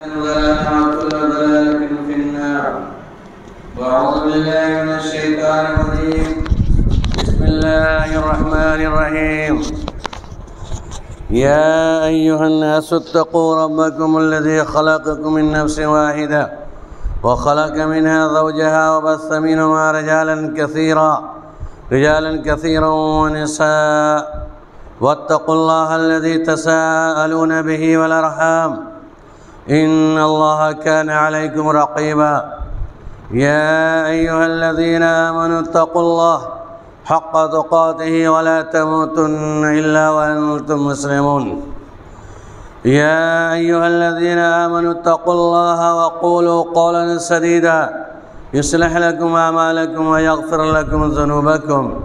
وكل ضلالة في النار. وأعوذ بالله من الشيطان الرجيم. بسم الله الرحمن الرحيم. يا أيها الناس اتقوا ربكم الذي خلقكم من نفس واحدة وخلق منها زوجها وبث منهما رجالا كثيرا ونساء واتقوا الله الذي تساءلون به والأرحام إن الله كان عليكم رقيبا. يا أيها الذين آمنوا اتقوا الله حق تقاته ولا تموتن إلا وأنتم مسلمون. يا أيها الذين آمنوا اتقوا الله وقولوا قولا سديدا يصلح لكم أعمالكم ويغفر لكم ذنوبكم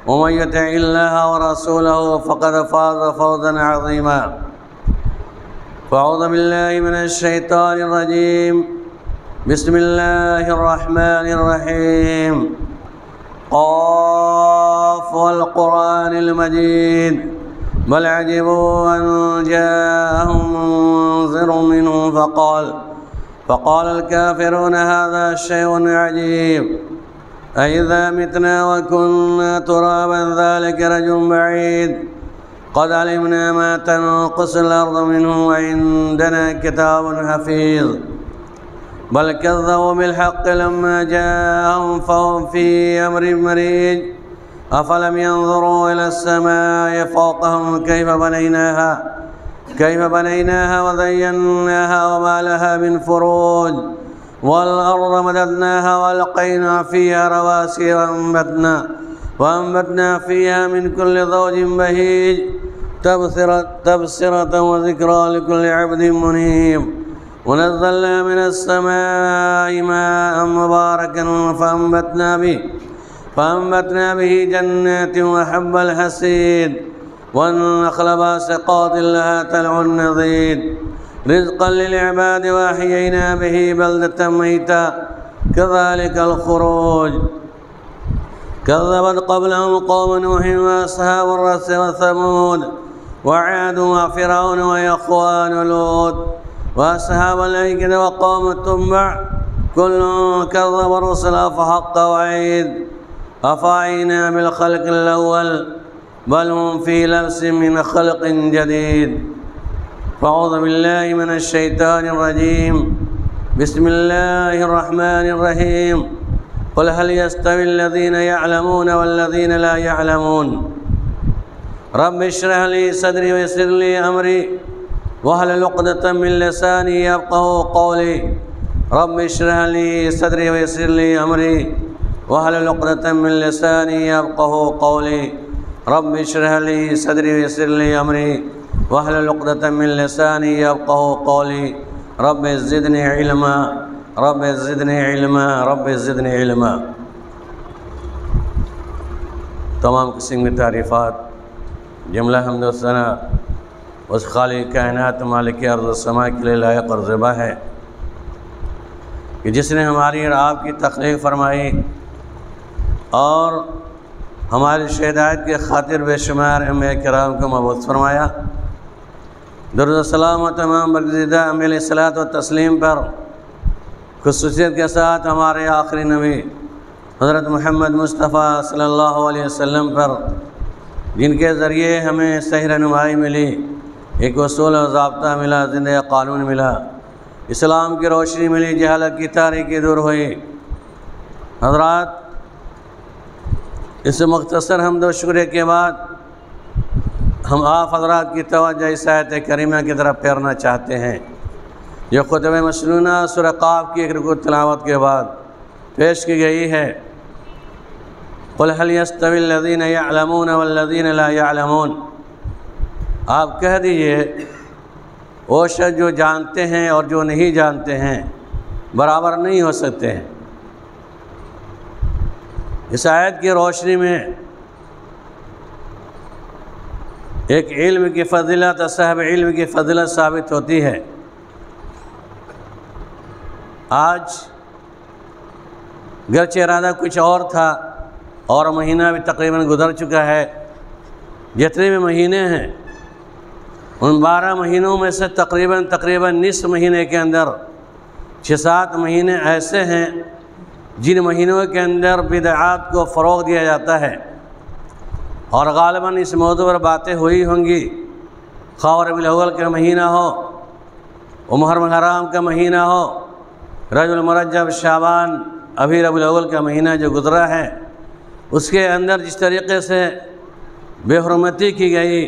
ومن يطع الله ورسوله فقد فاز فوزا عظيما. فأعوذ بالله من الشيطان الرجيم. بسم الله الرحمن الرحيم. قاف والقرآن المجيد بل عجبوا أن جاءهم منذر منهم فقال الكافرون هذا شيء عجيب أئذا متنا وكنا ترابا ذلك رجل بعيد قد علمنا ما تنقص الأرض منه وعندنا كتاب حفيظ بل كذبوا بالحق لما جاءهم فهم في أمر مريج أفلم ينظروا إلى السماء فوقهم كيف بنيناها وزيناها وما لها من فروج والأرض مددناها وألقينا فيها رواسي وأنبتنا فيها من كل زوج بهيج تبصرة وذكرى لكل عبد منيب ونزلنا من السماء ماء مباركا فأنبتنا به جنات وحب الحصيد والنخل باسقات لها طلع نضيد رزقا للعباد وأحيينا به بلدة ميتا كذلك الخروج. كذبت قبلهم قوم نوح وأصحاب الرس وثمود وعاد وفرعون وإخوان لوط وأصحاب الأيكة وقوم التبع كل كذب الرسل فحق وعيد أفعينا بالخلق الأول بل هم في لبس من خلق جديد. فأعوذ بالله من الشيطان الرجيم. بسم الله الرحمن الرحيم. قل هل يستوي الذين يعلمون والذين لا يعلمون رب اشرح لي صدري ويسر لي أمري واحلل عقدة من لساني يفقهوا قولي. رب اشرح لي صدري ويسر لي أمري واحلل عقدة من لساني يفقهوا قولي. رب اشرح لي صدري ويسر لي أمري واحلل عقدة من لساني يفقهوا قولي. رب زدني علما رب زدني علما رب زدنی علما. تمام قسم کی تعریفات جملہ حمد و ثنا اس خالق کائنات مالک ارض و سماء کے لیے لائق اور زیبا ہے کہ جس نے ہماری اور آپ کی تخلیق فرمائی اور ہماری ہدایت کے خاطر بے شمار انبیاء کرام کو مبعوث فرمایا. درود و سلام و تمام برگزیدہ انبیاء علیہ الصلوۃ و تسلیم پر خصوصیت کے ساتھ ہمارے آخری نبی حضرت محمد مصطفیٰ صلی اللہ علیہ وسلم پر جن کے ذریعے ہمیں صحیح رہنمائی ملی، ایک اصول و ضابطہ ملا، زندہ قانون ملا، اسلام کی روشنی ملی، جہالت کی تاریکی دور ہوئی. حضرات، اس مختصر حمد و شکر کے بعد ہم آپ حضرات کی توجہ اس آیت کریمہ کی طرف پھیرنا چاہتے ہیں جو خطبہ مسنونہ سورہ قاف کی ایک رکوع تلاوت کے بعد پیش کی گئی ہے. قل هل يستوي الذين يعلمون والذين لا يعلمون. آپ کہہ دیجئے وہ شخص جو جانتے ہیں اور جو نہیں جانتے ہیں برابر نہیں ہو سکتے ہیں. اس آیت کی روشنی میں ایک علم کی فضیلت، صاحب علم کی فضیلت ثابت ہوتی ہے. آج گرچہ ارادہ کچھ اور تھا اور مہینہ بھی تقریباً گزر چکا ہے، جتنے بھی مہینے ہیں ان 12 مہینوں میں سے تقریباً نصف مہینے کے اندر 6-7 مہینے ایسے ہیں جن مہینوں کے اندر بدعات کو فروغ دیا جاتا ہے، اور غالباً اس موضوع پر باتیں ہوئی ہوں گی، خواہ ربیع الاول کا مہینہ ہو، محرم الحرام کا مہینہ ہو، رجب المرجب، شعبان، ابھی ربیع الاول کا مہینہ جو گزرا ہے، اس کے اندر جس طریقے سے بے حرمتی کی گئی،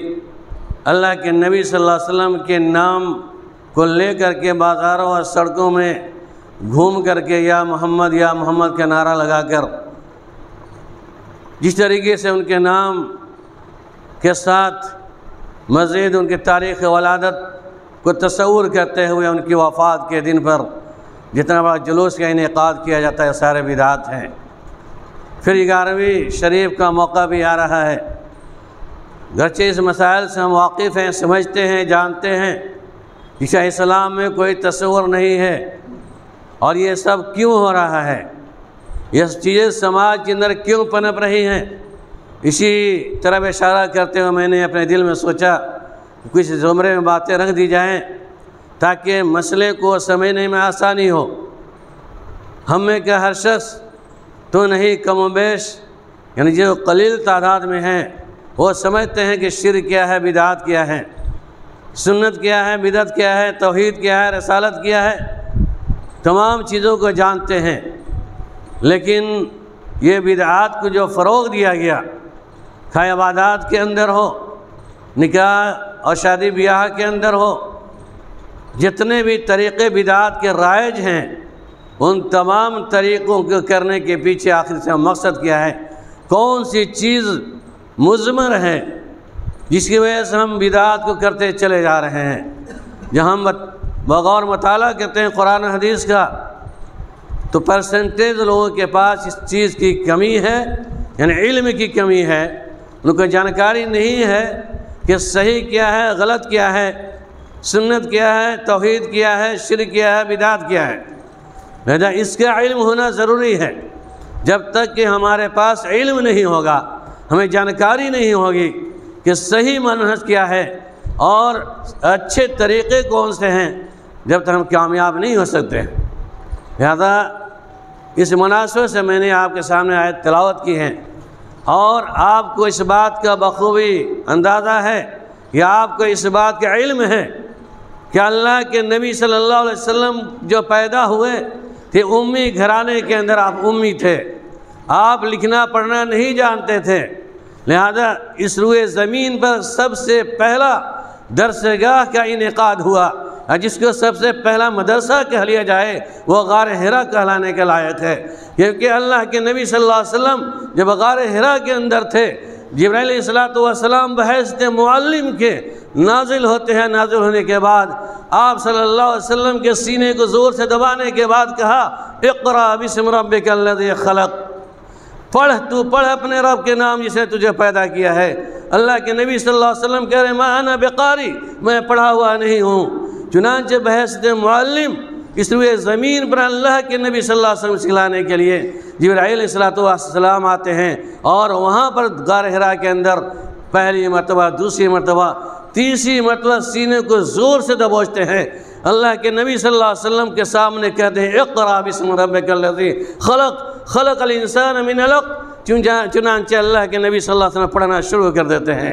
اللہ کے نبی صلی اللہ علیہ وسلم کے نام کو لے کر کے بازاروں اور سڑکوں میں گھوم کر کے یا محمد کا نعرہ لگا کر جس طریقے سے ان کے نام کے ساتھ مزید ان کی تاریخ ولادت کو تصور کرتے ہوئے ان کی وفات کے دن پر جتنا بڑا جلوس کا انعقاد کیا جاتا ہے، سارے بدعات ہیں۔ پھر 11ویں شریف کا موقع بھی آ رہا ہے، گرچہ اس مسائل سے ہم واقف ہیں، سمجھتے ہیں، جانتے ہیں کہ شاہ اسلام میں کوئی تصور نہیں ہے، اور یہ سب کیوں ہو رہا ہے، یہ چیزیں سماج کے اندر کیوں پنپ رہی ہیں۔ اسی طرف اشارہ کرتے ہوئے میں نے اپنے دل میں سوچا کہ کچھ زمرے میں باتیں رکھ دی جائیں تاکہ مسئلے کو سمجھنے میں آسانی ہو۔ ہم میں کہ ہر شخص تو نہیں، کم و بیش یعنی جو قلیل تعداد میں ہیں وہ سمجھتے ہیں کہ شرک کیا ہے، بدعات کیا ہے، سنت کیا ہے، بدعت کیا ہے، توحید کیا ہے، رسالت کیا ہے، تمام چیزوں کو جانتے ہیں۔ لیکن یہ بدعات کو جو فروغ دیا گیا، خواہ عبادات کے اندر ہو، نکاح اور شادی بیاہ کے اندر ہو، جتنے بھی طریقے بدعات کے رائج ہیں، ان تمام طریقوں کو کرنے کے پیچھے آخر سے مقصد کیا ہے، کون سی چیز مضمر ہے جس کی وجہ سے ہم بدعات کو کرتے چلے جا رہے ہیں۔ جہاں ہم بغور مطالعہ کرتے ہیں قرآن و حدیث کا، تو پرسنٹیج لوگوں کے پاس اس چیز کی کمی ہے، یعنی علم کی کمی ہے، ان کو جانکاری نہیں ہے کہ صحیح کیا ہے، غلط کیا ہے، سنت کیا ہے، توحید کیا ہے، شرک کیا ہے، بدعت کیا ہے۔ لہذا اس کا علم ہونا ضروری ہے۔ جب تک کہ ہمارے پاس علم نہیں ہوگا، ہمیں جانکاری نہیں ہوگی کہ صحیح منہج کیا ہے اور اچھے طریقے کون سے ہیں، جب تک ہم کامیاب نہیں ہو سکتے۔ لہذا اس مناسبت سے میں نے آپ کے سامنے آیت تلاوت کی ہے، اور آپ کو اس بات کا بخوبی اندازہ ہے یا آپ کو اس بات کا علم ہے کہ اللہ کے نبی صلی اللہ علیہ وسلم جو پیدا ہوئے تھے امی گھرانے کے اندر، آپ امی تھے، آپ لکھنا پڑھنا نہیں جانتے تھے، لہذا اس روئے زمین پر سب سے پہلا درس گاہ کا انعقاد ہوا، جس کو سب سے پہلا مدرسہ کہہ لیا جائے وہ غار حرا کہلانے کے لائق ہے، کیونکہ اللہ کے نبی صلی اللہ علیہ وسلم جب غار حرا کے اندر تھے، جبرائیل علیہ السلام بحیثیت معلم کے نازل ہوتے ہیں، نازل ہونے کے بعد آپ صلی اللہ علیہ وسلم کے سینے کو زور سے دبانے کے بعد کہا اقرأ بسم ربک الذی خلق، پڑھ، تو پڑھ اپنے رب کے نام جس نے تجھے پیدا کیا ہے۔ اللہ کے نبی صلی اللہ علیہ وسلم کہہ رہے ما انا بقاری، میں پڑھا ہوا نہیں ہوں۔ چنانچہ بحیثیت معلم اس روئے زمین پر اللہ کے نبی صلی اللہ علیہ وسلم سکھلانے کے لیے جبرائیل علیہ السلام آتے ہیں، اور وہاں پر غار حرا کے اندر پہلی مرتبہ، دوسری مرتبہ، تیسری مرتبہ سینے کو زور سے دبوچتے ہیں، اللہ کے نبی صلی اللہ علیہ وسلم کے سامنے کہتے ہیں اقرأ بسم ربک الذی خلق، خلق الانسان من علق، چنانچہ اللہ کے نبی صلی اللہ علیہ وسلم پڑھنا شروع کر دیتے ہیں۔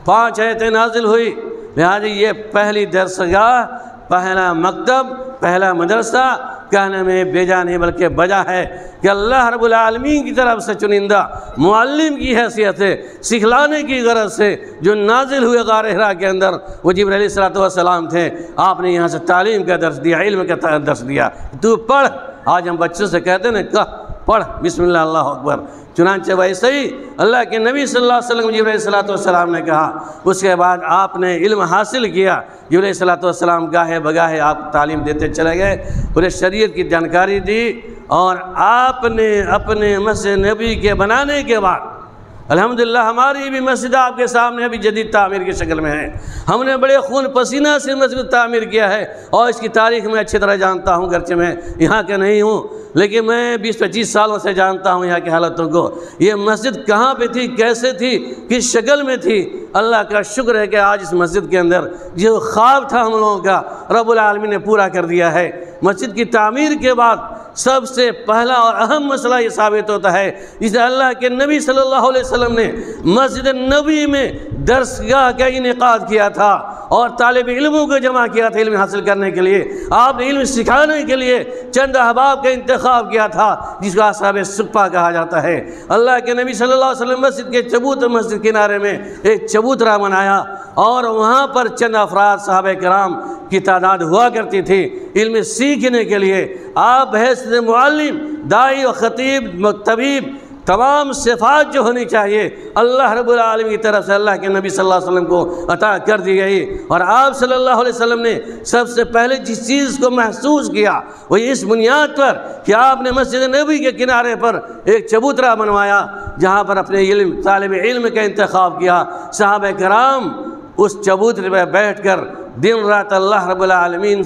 5 آیتیں نازل ہوئی، لہذا یہ پہلی درسگاہ، پہلا مکتب، پہلا مدرسہ کہنے میں بے جا نہیں بلکہ بجا ہے کہ اللہ رب العالمین کی طرف سے چنندہ معلم کی حیثیت سے، سکھلانے کی غرض سے جو نازل ہوئے غار حرا کے اندر وہ جبرائیل علیہ السلام تھے۔ آپ نے یہاں سے تعلیم کا درس دیا، علم کا درس دیا، تو پڑھ۔ آج ہم بچوں سے کہتے ہیں نا پڑھ بسم اللہ اللہ اکبر، چنانچہ ویسے ہی اللہ کے نبی صلی اللہ علیہ وسلم جبرائیل علیہ السلام نے کہا، اس کے بعد آپ نے علم حاصل کیا، جبرائیل علیہ السلام گاہے بگاہے آپ تعلیم دیتے چلے گئے، پورے شریعت کی جانکاری دی، اور آپ نے اپنے مسجد نبی کے بنانے کے بعد الحمدللہ ہماری بھی مسجد آپ کے سامنے ابھی جدید تعمیر کی شکل میں ہے. ہم نے بڑے خون پسینہ سے مسجد تعمیر کیا ہے اور اس کی تاریخ میں اچھی طرح جانتا ہوں، گرچہ میں یہاں کے نہیں ہوں لیکن میں 20-25 سالوں سے جانتا ہوں یہاں کی حالتوں کو. یہ مسجد کہاں پہ تھی، کیسے تھی، کس شکل میں تھی. اللہ کا شکر ہے کہ آج اس مسجد کے اندر جو خواب تھا ہم لوگوں کا رب العالمین نے پورا کر دیا ہے. مسجد کی تعمیر کے بعد سب سے پہلا اور اہم مسئلہ یہ ثابت ہوتا ہے جسے اللہ کے نبی صلی اللہ علیہ وسلم نے مسجد نبی میں درسگاہ کا انعقاد کیا تھا اور طالب علموں کو جمع کیا تھا علم حاصل کرنے کے لیے. آپ نے علم سکھانے کے لیے چند احباب کا انتخاب کیا تھا جس کو اصحاب صفہ کہا جاتا ہے. اللہ کے نبی صلی اللہ علیہ وسلم مسجد کے چبوترا مسجد کنارے میں ایک چبوترا بنایا اور وہاں پر چند افراد صحابہ کرام کی تعداد ہوا کرتی تھی علم سیکھنے کے لیے. آپ بحیثیت معلم، داعی و خطیب، طبیب، تمام صفات جو ہونی چاہیے اللہ رب العالمین کی طرف سے اللہ کے نبی صلی اللہ علیہ وسلم کو عطا کر دی گئی. اور آپ صلی اللہ علیہ وسلم نے سب سے پہلے جس چیز کو محسوس کیا وہ اس بنیاد پر کہ آپ نے مسجد نبی کے کنارے پر ایک چبوترا بنوایا جہاں پر اپنے طالب علم کا انتخاب کیا. صحابہ کرام اس چبوترے پہ بیٹھ کر دن رات اللہ رب العالمین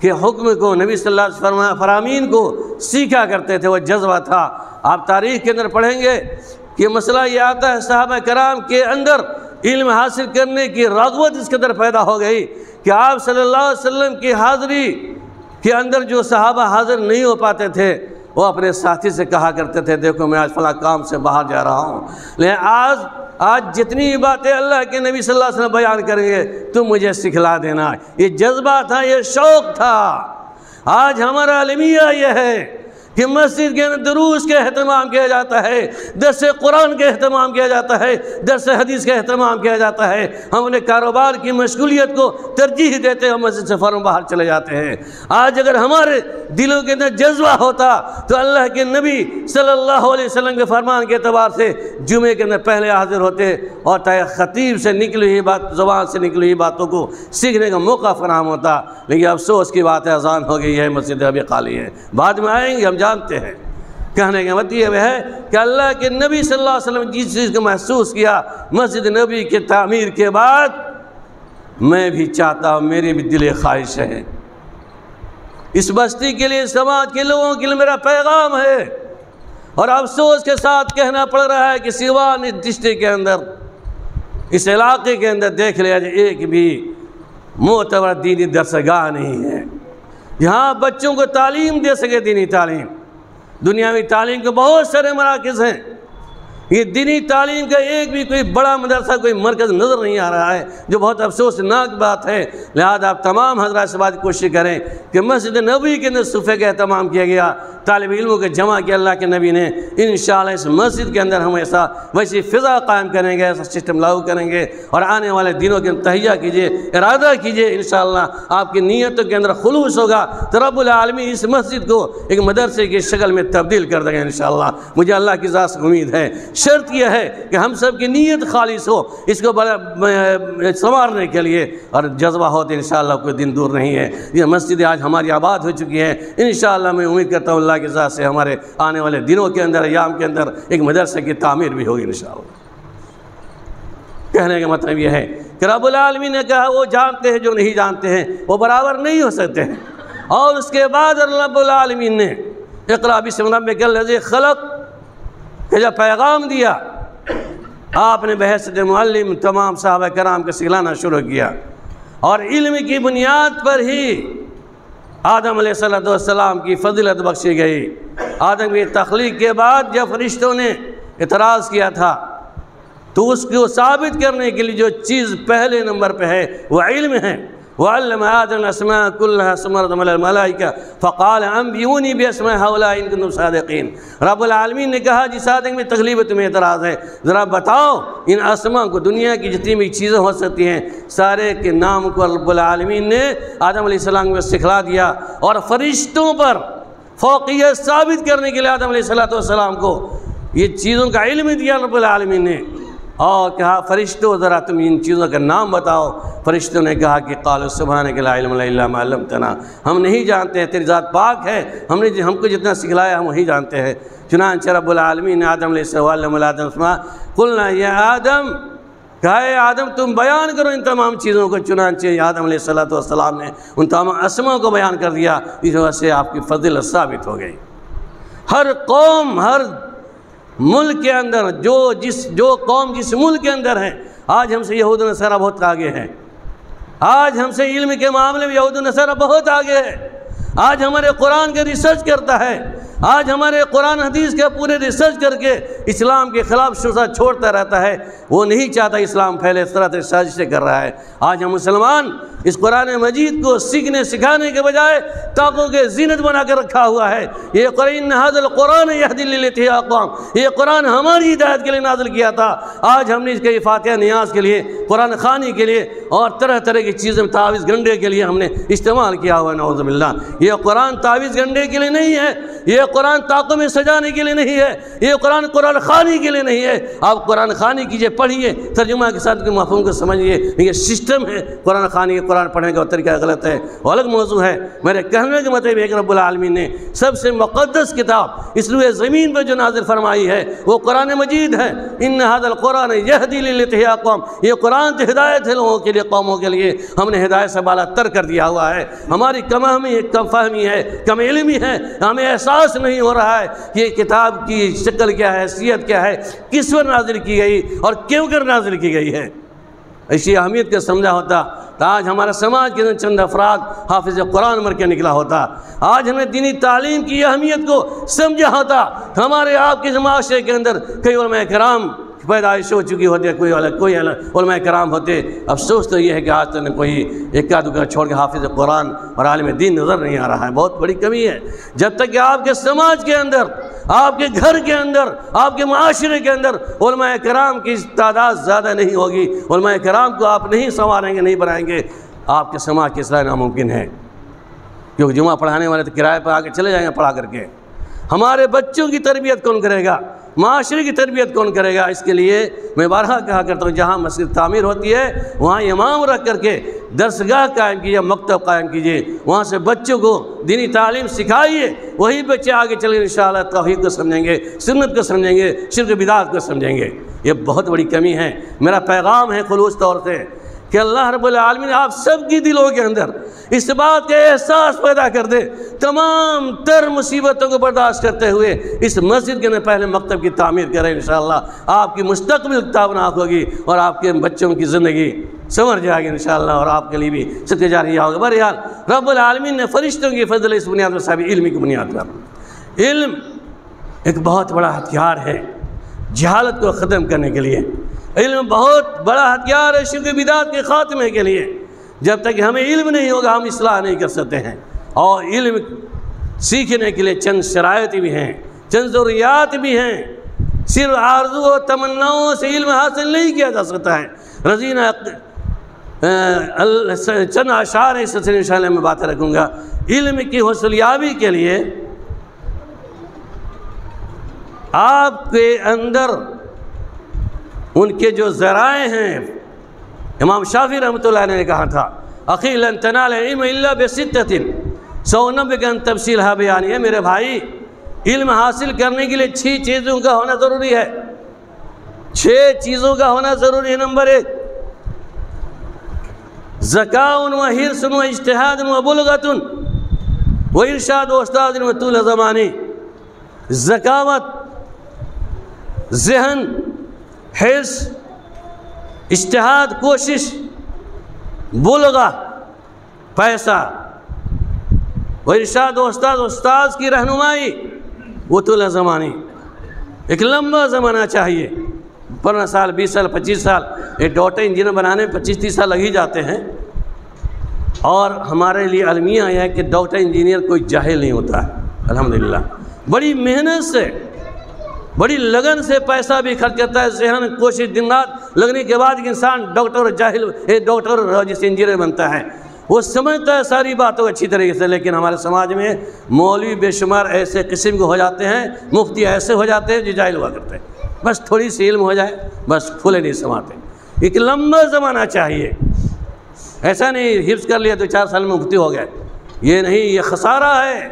کے حکم کو، نبی صلی اللہ علیہ وسلم فرامین کو سیکھا کرتے تھے. وہ جذبہ تھا. آپ تاریخ کے اندر پڑھیں گے کہ مسئلہ یہ آتا ہے صحابہ کرام کے اندر علم حاصل کرنے کی رغبت اس قدر پیدا ہو گئی کہ آپ صلی اللہ علیہ وسلم کی حاضری کے اندر جو صحابہ حاضر نہیں ہو پاتے تھے وہ اپنے ساتھی سے کہا کرتے تھے دیکھو میں آج فلاں کام سے باہر جا رہا ہوں، لیکن آج جتنی باتیں اللہ کے نبی صلی اللہ علیہ وسلم بیان کریں گے تم مجھے سکھلا دینا. یہ جذبہ تھا، یہ شوق تھا. آج ہمارا المیہ یہ ہے کہ مسجد کے اندر دروس کا اہتمام کیا جاتا ہے، درس قرآن کا اہتمام کیا جاتا ہے، درس حدیث کا اہتمام کیا جاتا ہے. ہم نے کاروبار کی مشغولیت کو ترجیح دیتے ہم مسجد سے فوراً باہر چلے جاتے ہیں. آج اگر ہمارے دلوں کے اندر جذبہ ہوتا تو اللہ کے نبی صلی اللہ علیہ وسلم کے فرمان کے اعتبار سے جمعے کے اندر پہلے حاضر ہوتے اور خطیب سے نکلی ہوئی بات، زبان سے نکلی ہوئی باتوں کو سیکھنے کا موقع فراہم ہوتا. لیکن افسوس کی بات ہے اذان ہو گئی ہے، مسجد ابھی خالی ہے. بعد میں آئیں گے، ہم جانتے ہیں. کہنے کا مطلب یہ ہے کہ اللہ کے نبی صلی اللہ علیہ وسلم جس چیز کو محسوس کیا مسجد نبی کے تعمیر کے بعد میں بھی چاہتا ہوں، میری بھی دل خواہش ہے. اس بستی کے لیے، سماج کے لوگوں کے لیے میرا پیغام ہے اور افسوس کے ساتھ کہنا پڑ رہا ہے کہ سیوان اس ڈسٹرکٹ کے اندر، اس علاقے کے اندر دیکھ لیا جائے ایک بھی معتبر دینی درسگاہ نہیں ہے جہاں بچوں کو تعلیم دے سکے. دینی تعلیم، دنیاوی تعلیم کے بہت سارے مراکز ہیں، یہ دینی تعلیم کا ایک بھی کوئی بڑا مدرسہ، کوئی مرکز نظر نہیں آ رہا ہے، جو بہت افسوسناک بات ہے. لہذا آپ تمام حضرات سے بات کوشش کریں کہ مسجد نبوی کے اندر صفحے کا اہتمام کیا گیا، طالب علموں کے جمع کیا اللہ کے نبی نے. انشاءاللہ اس مسجد کے اندر ہم ویسی فضا قائم کریں گے، ایسا سسٹم لاگو کریں گے اور آنے والے دنوں کے تہیہ کیجئے، ارادہ کیجئے. انشاءاللہ آپ کی نیتوں کے اندر خلوص ہوگا تو رب العالمین اس مسجد کو ایک مدرسے کی شکل میں تبدیل کر دیں گے انشاءاللہ. مجھے اللہ کی ذات سے امید ہے. شرط یہ ہے کہ ہم سب کی نیت خالص ہو اس کو سنوارنے کے لیے، اور جذبہ ہو تو انشاءاللہ کوئی دن دور نہیں ہے. یہ مسجد آج ہماری آباد ہو چکی ہے. انشاءاللہ میں امید کرتا ہوں اللہ کی ذات سے ہمارے آنے والے دنوں کے اندر، ایام کے اندر ایک مدرسے کی تعمیر بھی ہوگی انشاءاللہ. کہنے کا مطلب یہ ہے کہ رب العالمین نے کہا وہ جانتے ہیں جو نہیں جانتے ہیں وہ برابر نہیں ہو سکتے ہیں. اور اس کے بعد رب العالمین نے اقرأ باسم ربک الذی خلق کہ جب پیغام دیا آپ نے بحیثیت معلم تمام صحابہ کرام کو سکھلانا شروع کیا. اور علم کی بنیاد پر ہی آدم علیہ السلام کی فضیلت بخشی گئی. آدم کی تخلیق کے بعد جب فرشتوں نے اعتراض کیا تھا تو اس کو ثابت کرنے کے لیے جو چیز پہلے نمبر پہ ہے وہ علم ہے. وعلم آدم الاسماء كلها ثم عرضهم على الملائكة فقال انبئوني باسماء هؤلاء ان كنتم صادقين. رب العالمین نے کہا جس آدم میں تکلیف تمہیں اعتراض ہے ذرا بتاؤ ان اسماء کو، دنیا کی جتنی بھی چیزیں ہو سکتی ہیں سارے کے نام کو رب العالمین نے آدم علیہ السلام کو سکھلا دیا. اور فرشتوں پر فوقیت ثابت کرنے کے لیے آدم علیہ السلام کو یہ چیزوں کا علم دیا رب العالمین نے اور کہا فرشتوں ذرا تم ان چیزوں کا نام بتاؤ. فرشتوں نے کہا کہ قالوا سبحانک لا علم لنا الا ما علمتنا، ہم نہیں جانتے ہیں، تیری ذات پاک ہے، ہم کو جتنا سکھلایا ہم وہی جانتے ہیں. چنانچہ رب العالمین نے آدم علیہ السلام قلنا یا آدم، کہا اے آدم تم بیان کرو ان تمام چیزوں کو۔ چنانچہ آدم علیہ السلام نے ان تمام اسماء کو بیان کر دیا، اس وجہ سے آپ کی فضیلت ثابت ہو گئی۔ ہر قوم، ہر ملک کے اندر جو قوم جس ملک کے اندر ہے، آج ہم سے یہود و نصارہ بہت آگے ہیں، آج ہم سے علم کے معاملے میں یہود و نصارہ بہت آگے ہے، آج ہمارے قرآن کے ریسرچ کرتا ہے، آج ہمارے قرآن حدیث کے پورے ریسرچ کر کے اسلام کے خلاف شبہ چھوڑتا رہتا ہے، وہ نہیں چاہتا اسلام پھیلے، اس طرح سے سازشیں کر رہا ہے۔ آج ہم مسلمان اس قرآن مجید کو سیکھنے سکھانے کے بجائے طاقوں کے زینت بنا کر رکھا ہوا ہے۔ یہ قرآن ھذا القرآن یہدی للتی ہی اقوام، یہ قرآن ہماری ہدایت کے لیے نازل کیا تھا۔ آج ہم نے اس کے فاتحہ نیاز کے لیے، قرآن خوانی کے لیے اور طرح طرح کی چیزیں تعویذ گنڈے کے لیے ہم نے استعمال کیا ہوا، نعوذ باللہ۔ یہ قرآن تعویذ گنڈے کے لیے نہیں ہے، یہ قرآن طاقوں میں سجانے کے لیے نہیں ہے، یہ قرآن خوانی کے لیے نہیں ہے۔ آپ قرآن خوانی کیجئے، پڑھیے، ترجمہ کے ساتھ مفہوم کو سمجھیے۔ یہ سسٹم ہے قرآن خوانی کے، قرآن پڑھنے کا طریقہ غلط ہے، وہ الگ موضوع ہے۔ میرے کہنے کے مطابق ایک رب العالمین نے سب سے مقدس کتاب اس روئے زمین پر جو نازل فرمائی ہے وہ قرآن مجید ہے۔ ان ھذا القرآن یہدی للتی ہی اقوام، یہ قرآن تو ہدایت ہے لوگوں کے لیے، قوموں کے لیے۔ ہم نے ہدایت سے بالا تر کر دیا ہوا ہے۔ ہماری کم فہمی ہے، کم علمی ہے، ہمیں احساس نہیں ہو رہا ہے کہ یہ کتاب کی شکل کیا ہے، حیثیت کیا ہے، کس پر نازل کی گئی اور کیوں کر نازل کی گئی ہے۔ اسی اہمیت کا سمجھا ہوتا تو آج ہمارا سماج کے اندر چند افراد حافظ قرآن مر کے نکلا ہوتا۔ آج ہمیں دینی تعلیم کی اہمیت کو سمجھا ہوتا۔ ہمارے آپ کے معاشرے کے اندر کئی علماء کرام پیدائش ہو چکی ہوتی ہے، کوئی علماء کرام ہوتے۔ افسوس تو یہ ہے کہ آج تک کوئی اکا دکا چھوڑ کے حافظ قرآن اور عالم دین نظر نہیں آ رہا ہے، بہت بڑی کمی ہے۔ جب تک کہ آپ کے سماج کے اندر، آپ کے گھر کے اندر، آپ کے معاشرے کے اندر علماء کرام کی تعداد زیادہ نہیں ہوگی، علماء کرام کو آپ نہیں سنواریں گے، نہیں بنائیں گے، آپ کے سماج کی اصلاح ناممکن ہے۔ کیونکہ جمعہ پڑھانے والے تو کرائے پر آگے چلے جائیں گے پڑھا کر کے۔ ہمارے بچوں کی تربیت کون کرے گا؟ معاشرے کی تربیت کون کرے گا؟ اس کے لیے میں بارہا کہا کرتا ہوں، جہاں مسجد تعمیر ہوتی ہے وہاں امام رکھ کر کے درسگاہ قائم کیجیے، مکتب قائم کیجیے، وہاں سے بچوں کو دینی تعلیم سکھائیے۔ وہی بچے آگے چلیں انشاءاللہ توحید کو سمجھیں گے، سنت کو سمجھیں گے، شرک بدعت کو سمجھیں گے۔ یہ بہت بڑی کمی ہے۔ میرا پیغام ہے خلوص طور سے کہ اللہ رب العالمین آپ سب کی دلوں کے اندر اس بات کا احساس پیدا کر دے، تمام تر مصیبتوں کو برداشت کرتے ہوئے اس مسجد کے اندر پہلے مکتب کی تعمیر کریں۔ انشاءاللہ آپ کی مستقبل تابناک ہوگی اور آپ کے بچوں کی زندگی سنور جائے گی انشاءاللہ، اور آپ کے لیے بھی صدقہ جاریہ ہوگا۔ بہرحال رب العالمین نے فرشتوں کی فضل اس بنیاد پر صاحب علم کی بنیاد پر، علم ایک بہت بڑا ہتھیار ہے جہالت کو ختم کرنے کے لیے۔ علم بہت بڑا ہتھیار ہے شرک بدعت کے خاتمے کے لیے۔ جب تک ہمیں علم نہیں ہوگا ہم اصلاح نہیں کر سکتے ہیں۔ اور علم سیکھنے کے لیے چند شرائط بھی ہیں، چند ضروریات بھی ہیں۔ صرف آرزو و تمناؤں سے علم حاصل نہیں کیا جا سکتا ہے۔ رضینہ چند اشعار اس سلسلے انشاءاللہ میں باتیں رکھوں گا۔ علم کی حصولیابی کے لیے آپ کے اندر ان کے جو ذرائع ہیں، امام شافعی رحمۃ اللہ علیہ نے کہا تھا اخی لن تنال العلم الا بستۃ سونبئک عن تفصیلھا بیان۔ ہے میرے بھائی، علم حاصل کرنے کے لیے 6 چیزوں کا ہونا ضروری ہے، 6 چیزوں کا ہونا ضروری ہے۔ نمبر 1 ذکاء و حرص و اجتہاد و بلغۃ و ارشاد و استاد و طول زمانی۔ ذکاوت، ذہن، حرص، اجتہاد کوشش، بلغہ پیسہ، و ارشاد و استاذ کی رہنمائی، وہ طول زمانی، ایک لمبا زمانہ چاہیے۔ 15 سال 20 سال 25 سال ایک ڈاکٹر انجینئر بنانے میں 25-30 سال لگ ہی جاتے ہیں۔ اور ہمارے لیے المیہ یہ ہے کہ ڈاکٹر انجینئر کوئی جاہل نہیں ہوتا ہے، الحمدللہ۔ بڑی محنت سے، بڑی لگن سے پیسہ بھی خرچ کرتا ہے، ذہن کوشش دن رات لگنے کے بعد ایک انسان ڈاکٹر جس انجینئر بنتا ہے، وہ سمجھتا ہے ساری باتوں اچھی طریقے سے۔ لیکن ہمارے سماج میں مولوی بے شمار ایسے قسم کے ہو جاتے ہیں، مفتی ایسے ہو جاتے ہیں جو جاہل ہوا کرتے ہیں، بس تھوڑی سی علم ہو جائے بس پھولے نہیں سماتے۔ ایک لمبا زمانہ چاہیے، ایسا نہیں حفظ کر لیا تو 4 سال میں مفتی ہو گئے، یہ نہیں، یہ خسارہ ہے،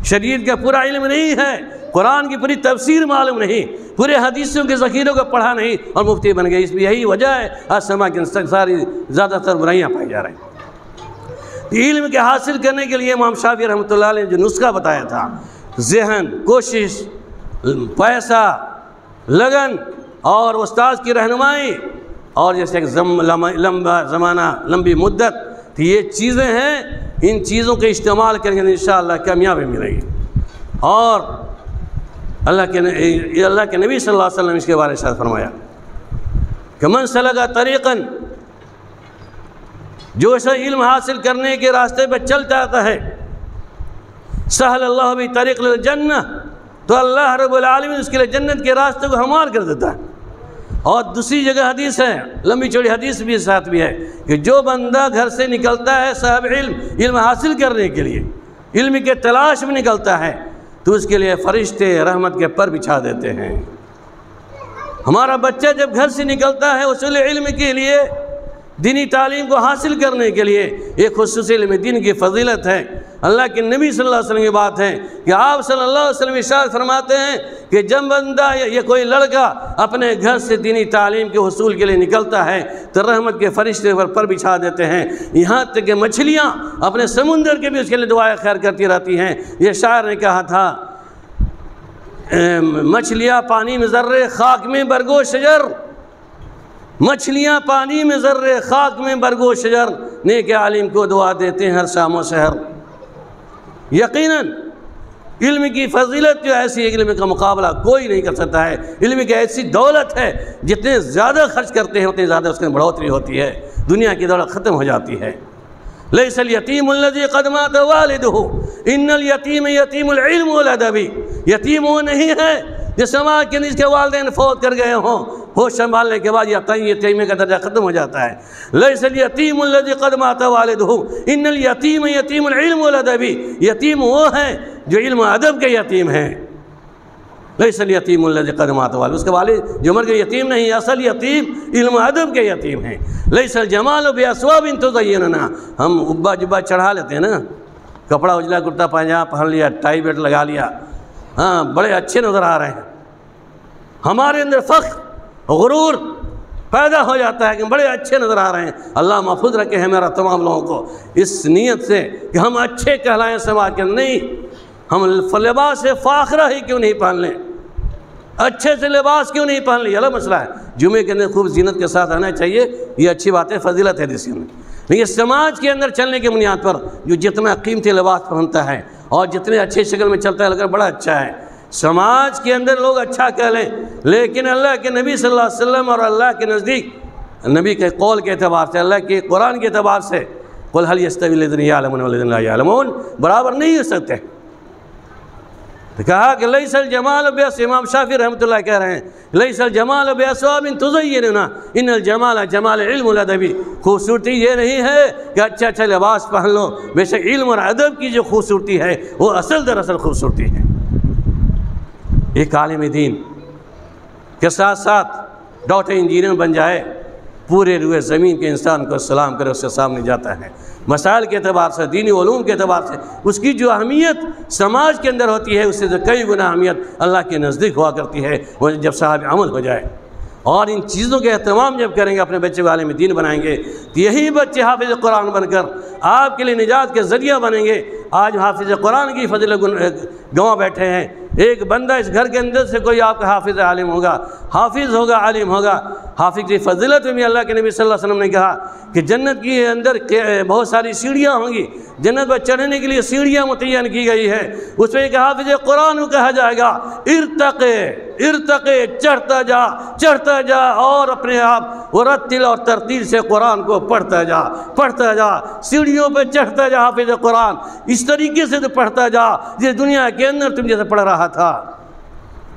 شریعت کا پورا علم نہیں ہے، قرآن کی پوری تفسیر معلوم نہیں، پورے حدیثوں کے ذخیروں کو پڑھا نہیں اور مفتی بن گئے. اس میں یہی وجہ ہے آج سماج کے اندر ساری زیادہ تر برائیاں پائی جا رہی ہیں. علم کے حاصل کرنے کے لیے امام شافعی رحمۃ اللہ علیہ نے جو نسخہ بتایا تھا، ذہن، کوشش، پیسہ، لگن اور استاذ کی رہنمائی اور جیسے ایک لمبا زمانہ، لمبی مدت، تو یہ چیزیں ہیں. ان چیزوں کے استعمال کریں گے انشاءاللہ کامیابی ملے گی. اور اللہ کے نبی صلی اللہ علیہ وسلم اس کے بارے میں فرمایا کہ من سلک طریقاً، جو ایسا علم حاصل کرنے کے راستے پہ چل جاتا ہے، سہل اللہ بھی طریق للجنہ، تو اللہ رب العالمین اس کے لیے جنت کے راستے کو ہموار کر دیتا ہے. اور دوسری جگہ حدیث ہے، لمبی چوڑی حدیث بھی ساتھ بھی ہے کہ جو بندہ گھر سے نکلتا ہے صاحب علم حاصل کرنے کے لیے، علم کے تلاش میں نکلتا ہے، تو اس کے لیے فرشتے رحمت کے پر بچھا دیتے ہیں. ہمارا بچہ جب گھر سے نکلتا ہے اصول علم کے لیے، دینی تعلیم کو حاصل کرنے کے لیے، ایک خصوصی علم دین کی فضیلت ہے. اللہ کے نبی صلی اللہ علیہ وسلم کی بات ہے کہ آپ صلی اللہ علیہ وسلم ارشاد فرماتے ہیں کہ جب بندہ یا کوئی لڑکا اپنے گھر سے دینی تعلیم کے حصول کے لیے نکلتا ہے تو رحمت کے فرشتے پر بچھا دیتے ہیں. یہاں تک کہ مچھلیاں اپنے سمندر کے بھی اس کے لیے دعائیں خیر کرتی رہتی ہیں. یہ شاعر نے کہا تھا، مچھلیاں پانی میں ذرے خاک میں برگو شجر، مچھلیاں پانی میں ذرے خاک میں برگو شجر، نیک عالم کو دعا دیتے ہیں ہر شام و سحر. یقیناً علم کی فضیلت جو ایسی علم کا مقابلہ کوئی نہیں کر سکتا ہے. علم کی ایسی دولت ہے، جتنے زیادہ خرچ کرتے ہیں اتنے زیادہ اس میں بڑھوتری ہوتی ہے، دنیا کی دولت ختم ہو جاتی ہے. لیس الیتیم الذی قد مات والدہ ان الیتیم یتیم العلم والادب. یتیم وہ نہیں ہے جس سماج کے جس کے والدین فوت کر گئے ہوں، ہوش سنبھالنے کے بعد یتیمی کا درجہ ختم ہو جاتا ہے. لیس الیتیم الذی قد مات والدہ ان الیتیم یتیم العلم والادب. یتیم وہ ہے جو علم و ادب کے یتیم ہیں. لیس الیتیم الذی قد مات والدہ، اس کے والد جو مر گئے یتیم نہیں، اصل یتیم علم و ادب کے یتیم ہیں. لیس الجمال باسواب تزیننا، ہم ابا جبا چڑھا لیتے ہیں نا، کپڑا اجلا کرتا پائجامہ پہن لیا، ٹائی بیلٹ لگا لیا، ہاں بڑے اچھے نظر آ رہے ہیں. ہمارے اندر فخر غرور پیدا ہو جاتا ہے کہ بڑے اچھے نظر آ رہے ہیں. اللہ محفوظ رکھے ہیں میرا تمام لوگوں کو اس نیت سے کہ ہم اچھے کہلائیں سماج کے اندر. نہیں، ہم لباس فاخرہ ہی کیوں نہیں پہن لیں، اچھے سے لباس کیوں نہیں پہن لیں، الگ مسئلہ ہے. جمعے کے اندر خوب زینت کے ساتھ آنا چاہیے، یہ اچھی بات ہے، فضیلت ہے جس میں. لیکن سماج کے اندر چلنے کی بنیاد پر جو جتنا قیمتی لباس پہنتا ہے اور جتنے اچھے شکل میں چلتا ہے لگتا ہے بڑا اچھا ہے. سماج کے اندر لوگ اچھا کہہ لیں، لیکن اللہ کے نبی صلی اللہ علیہ وسلم اور اللہ کے نزدیک نبی کے قول کے اعتبار سے، اللہ کے قرآن کے اعتبار سے، قل هل يستوي الذين يعلمون والذين لا يعلمون، برابر نہیں ہو سکتے. کہا کہ لیس الجمال بیس، امام شافعی رحمۃ اللہ کہہ رہے ہیں لیس الجمال باسواب تزیننا ان الجمال جمال علم والادب. خوبصورتی یہ نہیں ہے کہ اچھا اچھا لباس پہن لو، بے شک علم اور ادب کی جو خوبصورتی ہے وہ اصل دراصل خوبصورتی ہے. ایک عالم دین کے ساتھ ساتھ ڈاکٹر انجینئر بن جائے، پورے روئے زمین کے انسان کو سلام کرے، اس کے سامنے جاتا ہے. مسائل کے اعتبار سے، دینی علوم کے اعتبار سے اس کی جو اہمیت سماج کے اندر ہوتی ہے اس سے کئی گنا اہمیت اللہ کے نزدیک ہوا کرتی ہے وہ جب صاحب عمل ہو جائے. اور ان چیزوں کے اہتمام جب کریں گے، اپنے بچے کو عالم دین بنائیں گے، تو یہی بچے حافظ قرآن بن کر آپ کے لیے نجات کے ذریعہ بنیں گے. آج حافظ قرآن کی فضل گواہ بیٹھے ہیں. ایک بندہ اس گھر کے اندر سے کوئی آپ کا حافظ عالم ہوگا، حافظ ہوگا، عالم ہوگا. حافظ کی فضیلت میں بھی اللہ کے نبی صلی اللہ علیہ وسلم نے کہا کہ جنت کے اندر بہت ساری سیڑھیاں ہوں گی، جنت پر چڑھنے کے لیے سیڑھیاں متعین کی گئی ہے. اس میں ایک حافظ قرآن کو کہا جائے گا ارتقے ارتقے، چڑھتا جا چڑھتا جا، اور اپنے آپ ورتل اور ترتیل سے قرآن کو پڑھتا جا پڑھتا جا، سیڑھیوں پہ چڑھتا جا. حافظ قرآن اس طریقے سے تو پڑھتا جا جس دنیا کے اندر تم جیسے پڑھ رہا تھا.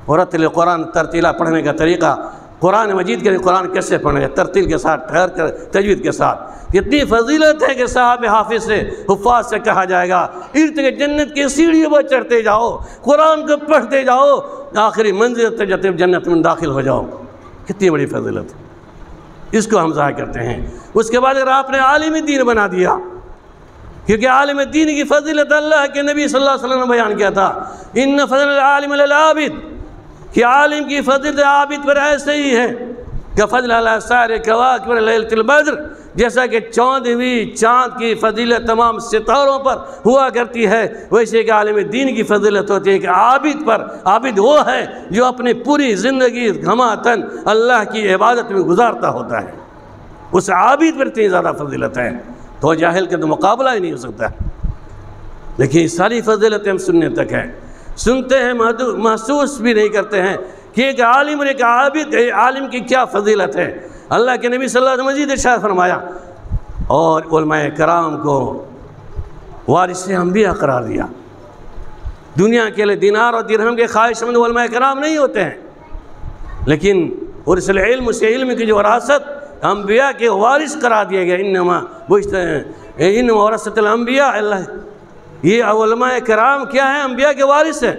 ورتل قرآن، ترتیلہ پڑھنے کا طریقہ، قرآن مجید کے قرآن کیسے پڑھنے کا، ترتیل کے ساتھ، ٹھہر کر، تجوید کے ساتھ. اتنی فضیلت ہے کہ صاحب حافظ سے، حفاظ سے کہا جائے گا جنت کی سیڑھیوں پر چڑھتے جاؤ، قرآن کو پڑھتے جاؤ، آخری منزل تک جب جنت میں داخل ہو جاؤ. کتنی بڑی فضیلت ہے، اس کو ہم ضائع کرتے ہیں. اس کے بعد اگر آپ نے عالم دین بنا دیا، کیونکہ عالم دین کی فضیلت اللہ کے نبی صلی اللہ علیہ وسلم نے بیان کیا تھا، ان فضل العالم للعابد، کہ عالم کی فضیلت عابد پر ایسے ہی ہے کہ فضل علی سائر کواکب لیلۃ البدر، جیسا کہ 14ویں چاند کی فضیلت تمام ستاروں پر ہوا کرتی ہے، ویسے کہ عالم دین کی فضیلت ہوتی ہے کہ عابد پر۔ عابد وہ ہے جو اپنی پوری زندگی گھماتن اللہ کی عبادت میں گزارتا ہوتا ہے، اس عابد پر اتنی زیادہ فضیلت ہے، تو جاہل کا تو مقابلہ ہی نہیں ہو سکتا۔ لیکن یہ ساری فضیلتیں ہم سننے تک ہیں، سنتے ہیں، محسوس بھی نہیں کرتے ہیں کہ ایک عالم اور ایک عابد، عالم کی کیا فضیلت ہے۔ اللہ کے نبی صلی اللہ علیہ وسلم مزید ارشاد فرمایا، اور علماء کرام کو وارث انبیاء قرار دیا۔ دنیا کے لیے دینار اور درہم کے خواہش مند علماء کرام نہیں ہوتے ہیں، لیکن ورث العلم، اس علم کی جو وراثت انبیاء کے وارث قرار دیے گئے، انما ورثۃ الانبیاء، اللہ یہ علماء کرام کیا ہیں؟ انبیاء کے وارث ہیں،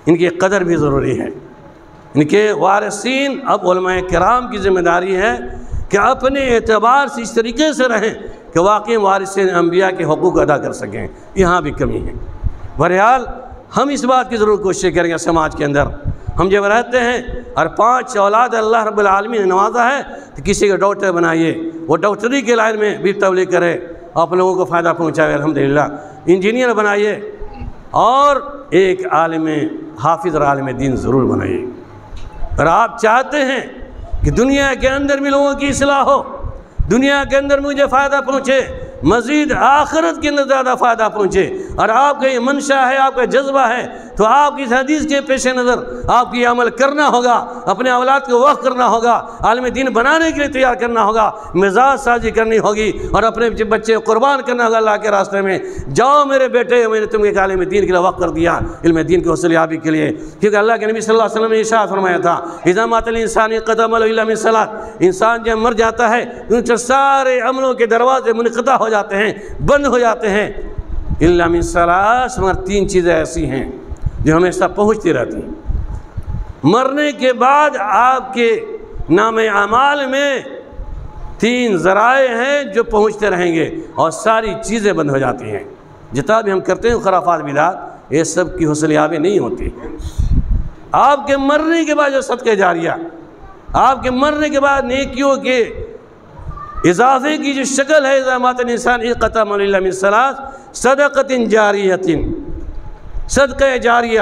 ان کی قدر بھی ضروری ہے۔ ان کے وارثین، اب علماء کرام کی ذمہ داری ہے کہ اپنے اعتبار سے اس طریقے سے رہیں کہ واقعی وارثین انبیاء کے حقوق ادا کر سکیں، یہاں بھی کمی ہے۔ بہرحال ہم اس بات کی ضرور کوشش کریں گے سماج کے اندر، ہم جب رہتے ہیں اور 5 اولاد اللہ رب العالمین نے نوازا ہے تو کسی کو ڈاکٹر بنائیے، وہ ڈاکٹری کے لائن میں بھی تبلیغ کرے، آپ لوگوں کو فائدہ پہنچائے، الحمدللہ۔ انجینئر بنائیے، اور ایک عالم حافظ اور عالم دین ضرور بنائیے۔ اور آپ چاہتے ہیں کہ دنیا کے اندر بھی لوگوں کی اصلاح ہو، دنیا کے اندر مجھے فائدہ پہنچے، مزید آخرت کے اندر زیادہ فائدہ پہنچے، اور آپ کا یہ منشا ہے، آپ کا جذبہ ہے، تو آپ کی اس حدیث کے پیش نظر آپ کی عمل کرنا ہوگا، اپنے اولاد کو وقف کرنا ہوگا، عالم دین بنانے کے لیے تیار کرنا ہوگا، مزاج سازی کرنی ہوگی، اور اپنے بچے کو قربان کرنا ہوگا اللہ کے راستے میں۔ جاؤ میرے بیٹے، میں نے تم ایک عالم دین کے لیے وقف کر دیا، علم دین کی حصول یابی کے لیے، کیونکہ اللہ کے نبی صلی اللہ علیہ وسلم نے ارشاد فرمایا تھا، اذا مات الانسان انقطع عمله الا من صلاۃ، انسان جب مر جاتا ہے ان کے سارے عملوں کے دروازے منقطع ہو جاتے ہیں، بند ہو جاتے ہیں، الا من صلاۃ، مگر 3 چیزیں ایسی ہیں جو ہمیشہ پہنچتی رہتی ہیں۔ مرنے کے بعد آپ کے نام اعمال میں 3 ذرائع ہیں جو پہنچتے رہیں گے، اور ساری چیزیں بند ہو جاتی ہیں۔ جتنا بھی ہم کرتے ہیں خرافات بدعات، یہ سب کی حصول یابی نہیں ہوتی۔ آپ کے مرنے کے بعد جو صدقہ جاریہ، آپ کے مرنے کے بعد نیکیوں کے اضافے کی جو شکل ہے، اذا مات الانسان انقطع عمله الا من ثلاث، صدقۃ جاریۃ، صدقہ جاریہ۔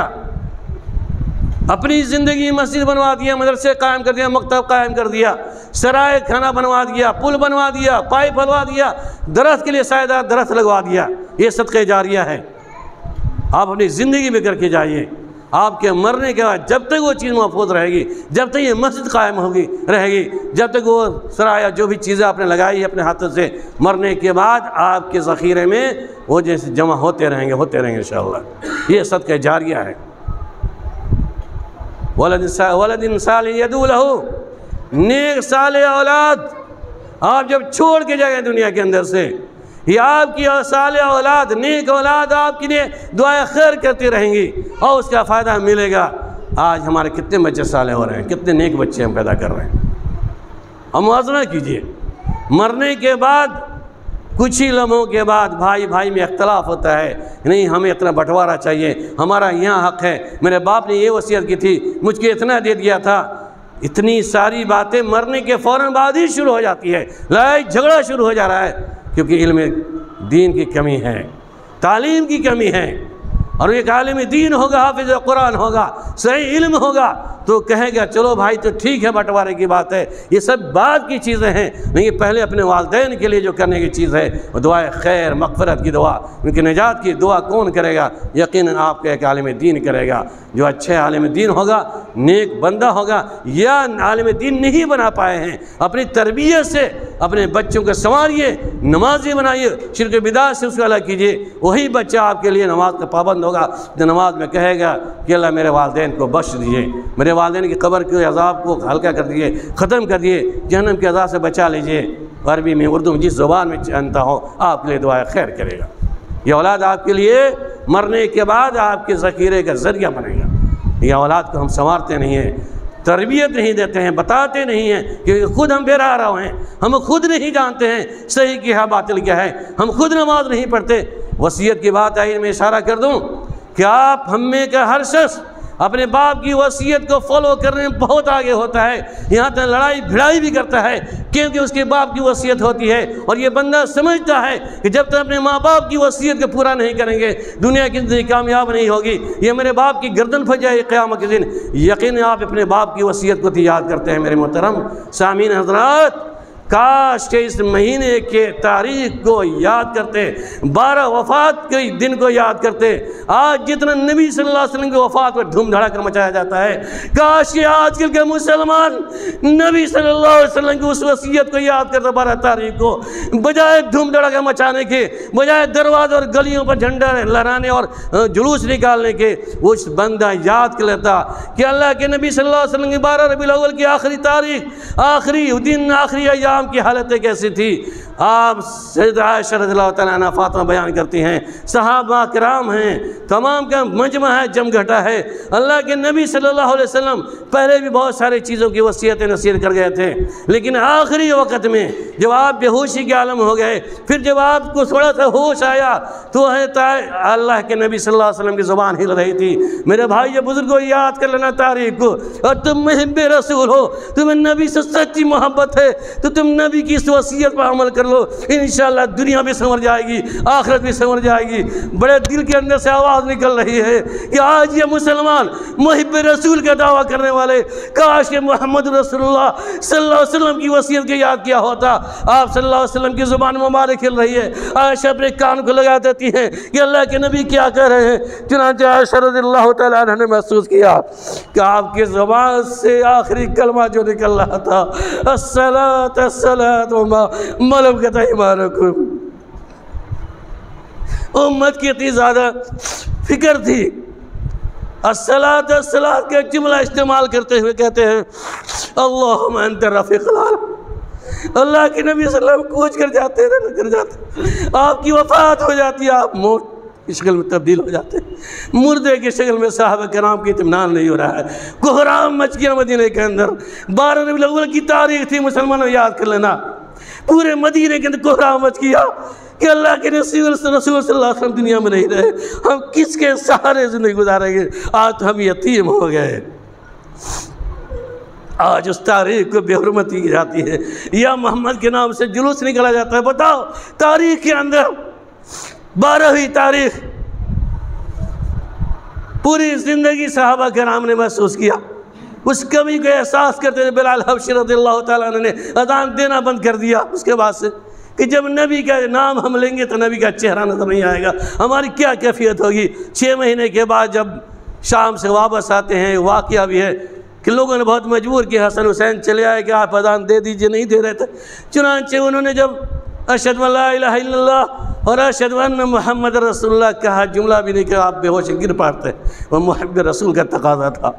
اپنی زندگی مسجد بنوا دیا، مدرسے قائم کر دیا، مکتب قائم کر دیا، سرائے خانہ بنوا دیا، پل بنوا دیا، پائپ بنوا دیا، درخت کے لیے سایہ درخت لگوا دیا، یہ صدقہ جاریہ ہے۔ آپ اپنی زندگی میں کر کے جائیے، آپ کے مرنے کے بعد جب تک وہ چیز محفوظ رہے گی، جب تک یہ مسجد قائم رہے گی، جب تک وہ سرایہ جو بھی چیزیں آپ نے لگائی اپنے ہاتھوں سے، مرنے کے بعد آپ کے ذخیرے میں وہ جیسے جمع ہوتے رہیں گے انشاءاللہ۔ یہ صدقہ جاریہ ہے۔ ولد صالح یدعو لہ، نیک صالح اولاد آپ جب چھوڑ کے جائیں دنیا کے اندر سے، یہ آپ کی صالح اولاد، نیک اولاد آپ کے لیے دعائیں خیر کرتی رہیں گی، اور اس کا فائدہ ملے گا۔ آج ہمارے کتنے بچے صالح ہو رہے ہیں، کتنے نیک بچے ہم پیدا کر رہے ہیں۔ ہم موازنہ کیجئے، مرنے کے بعد کچھ ہی لمحوں کے بعد بھائی میں اختلاف ہوتا ہے، نہیں ہمیں اتنا بٹوارہ چاہیے، ہمارا یہاں حق ہے، میرے باپ نے یہ وصیت کی تھی، مجھ کو اتنا دے دیا تھا۔ اتنی ساری باتیں مرنے کے فوراً بعد ہی شروع ہو جاتی ہے، لڑائی جھگڑا شروع ہو جا رہا ہے، کیونکہ علم دین کی کمی ہے، تعلیم کی کمی ہے۔ اور ایک عالم دین ہوگا، حافظ قرآن ہوگا، صحیح علم ہوگا، تو کہے گا چلو بھائی تو ٹھیک ہے، بٹوارے کی بات ہے، یہ سب بعد کی چیزیں ہیں، نہیں پہلے اپنے والدین کے لیے جو کرنے کی چیز ہے وہ دعائے خیر مغفرت کی دعا، ان کی نجات کی دعا کون کرے گا؟ یقیناً آپ کا ایک عالم دین کرے گا، جو اچھے عالم دین ہوگا، نیک بندہ ہوگا، یا عالم دین نہیں بنا پائے ہیں، اپنی تربیت سے اپنے بچوں کو سنواریے، نمازی بنائیے، شرک بدعت سے اس کو الگ کیجیے، وہی بچہ آپ کے لیے نماز کا پابند ہوگا، جو نماز میں کہے گا کہ اللہ میرے والدین کو بخش دیجیے، میرے والدین کی قبر کے عذاب کو ہلکا کر دیجیے، ختم کر دیے، جہنم کے عذاب سے بچا لیجیے۔ عربی میں، اردو میں، جس زبان میں جانتا ہو، آپ کے لیے دعائے خیر کرے گا۔ یہ اولاد آپ کے لیے مرنے کے بعد آپ کے ذخیرے کا ذریعہ بنے گا۔ یہ اولاد کو ہم سنوارتے نہیں ہیں، تربیت نہیں دیتے ہیں، بتاتے نہیں ہیں، کیونکہ خود ہم بے راہ ہیں، ہم خود نہیں جانتے ہیں صحیح کیا ہے باطل کیا ہے، ہم خود نماز نہیں پڑھتے۔ وصیت کی بات آئی، میں اشارہ کر دوں کہ آپ ہم میں کا ہر شخص اپنے باپ کی وصیت کو فالو کرنے میں بہت آگے ہوتا ہے، یہاں تک لڑائی بھڑائی بھی کرتا ہے کیونکہ اس کے باپ کی وصیت ہوتی ہے، اور یہ بندہ سمجھتا ہے کہ جب تک اپنے ماں باپ کی وصیت کو پورا نہیں کریں گے دنیا کی زندگی کامیاب نہیں ہوگی، یہ میرے باپ کی گردن پھنس جائے قیامت کے دن۔ یقین آپ اپنے باپ کی وصیت کو یاد کرتے ہیں۔ میرے محترم سامعین حضرات، کاش کہ اس مہینے کے تاریخ کو یاد کرتے، 12 وفات کے دن کو یاد کرتے۔ آج جتنا نبی صلی اللہ علیہ وسلم کی وفات پر دھوم دھڑاکہ مچایا جاتا ہے، کاش کہ آج کل کے مسلمان نبی صلی اللہ علیہ وسلم کی اس وصیت کو یاد کرتے 12 تاریخ کو، بجائے دھوم دھڑاکہ مچانے کے، بجائے دروازے اور گلیوں پر جھنڈا لہرانے اور جلوس نکالنے کے، وہ اس بندہ یاد کر لیتا کہ اللہ کے نبی صلی اللہ علیہ وسلم کی 12 ربیع الاول کی آخری تاریخ، آخری دن، آخری ایام کی حالتیں کیسی تھی۔ آپ سیدہ عائشہ رضی اللہ تعالیٰ عنہ فاطمہ بیان کرتی ہیں، صحابہ کرام ہیں، تمام کا مجمع ہے، جم گھٹا ہے۔ اللہ کے نبی صلی اللہ علیہ وسلم پہلے بھی بہت ساری چیزوں کی وصیتیں نصیحت کر گئے تھے، لیکن آخری وقت میں جب آپ بے ہوشی کے عالم ہو گئے، پھر جب آپ کو تھوڑا سا ہوش آیا تو اللہ کے نبی صلی اللہ علیہ وسلم کی زبان ہل رہی تھی، میرے بھائی یہ بزرگوں یاد کر لینا تاریخ کو، اور تم محب رسول ہو، تمہیں نبی سے سچی محبت ہے تو تم نبی کی اس وصیت پر عمل کر لو، انشاءاللہ دنیا بھی سنور جائے گی، آخرت بھی سنور جائے گی۔ بڑے دل کے اندر سے آواز نکل رہی ہے کہ آج یہ مسلمان محب رسول کا دعویٰ کرنے والے، کاش کہ محمد رسول اللہ صلی اللہ علیہ وسلم کی وصیت کو یاد کیا ہوتا۔ آپ صلی اللہ علیہ وسلم کی زبان مبارک کھل رہی ہے، عائشہ اپنے کان کو لگا دیتی ہیں کہ اللہ کے نبی کیا کہہ رہے ہیں۔ چنانچہ عائشہ رضی اللہ تعالیٰ عنہ نے محسوس کیا کہ آپ کی زبان سے آخری کلمہ جو نکل رہا تھا، الصلاۃ الصلاۃ وما ملکت ایمانکم، امت کی اتنی زیادہ فکر تھی، الصلاۃ الصلاۃ کا جملہ استعمال کرتے ہوئے کہتے ہیں اللہم انت رفیق العالم۔ اللہ کے نبی صلی اللہ علیہ وسلم کوچ کر جاتے، آپ کی وفات ہو جاتی ہے، آپ موت کی شکل میں تبدیل ہو جاتے ہیں، مردے کی شکل میں۔ صحابہ کرام کی اطمینان نہیں ہو رہا ہے، کوہرام مچ گیا مدینے کے اندر۔ 12 ربیع الاول کی تاریخ تھی، مسلمانوں یاد کر لینا، پورے مدینے کے اندر کوہرام مچ گیا کہ اللہ کے رسول صلی اللہ علیہ وسلم دنیا میں نہیں رہے، ہم کس کے سہارے زندگی گزاریں گے؟ آج تو ہم یتیم ہو گئے۔ آج اس تاریخ کو بے حرمتی کی جاتی ہے، یا محمد کے نام سے جلوس نکلا جاتا ہے۔ بتاؤ تاریخ کے اندر 12ویں تاریخ پوری زندگی صحابہ کرام نے محسوس کیا، اس کمی کو احساس کرتے تھے۔ بلال حبشی رضی اللہ تعالیٰ عنہ نے اذان دینا بند کر دیا اس کے بعد سے کہ جب نبی کا نام ہم لیں گے تو نبی کا چہرہ نظر نہیں آئے گا، ہماری کیا کیفیت ہوگی۔ 6 مہینے کے بعد جب شام سے واپس آتے ہیں، واقعہ بھی ہے کہ لوگوں نے بہت مجبور کیا، حسن حسین چلے آئے کہ آپ اذان دے دیجئے، نہیں دے رہے تھے۔ چنانچہ انہوں نے جب اشہد ان لا الہ الا اللہ اور اشہد ان محمد رسول اللہ کہا، جملہ بھی نہیں کہا، آپ بے ہوش گر پڑتے۔ وہ محب رسول کا تقاضا تھا۔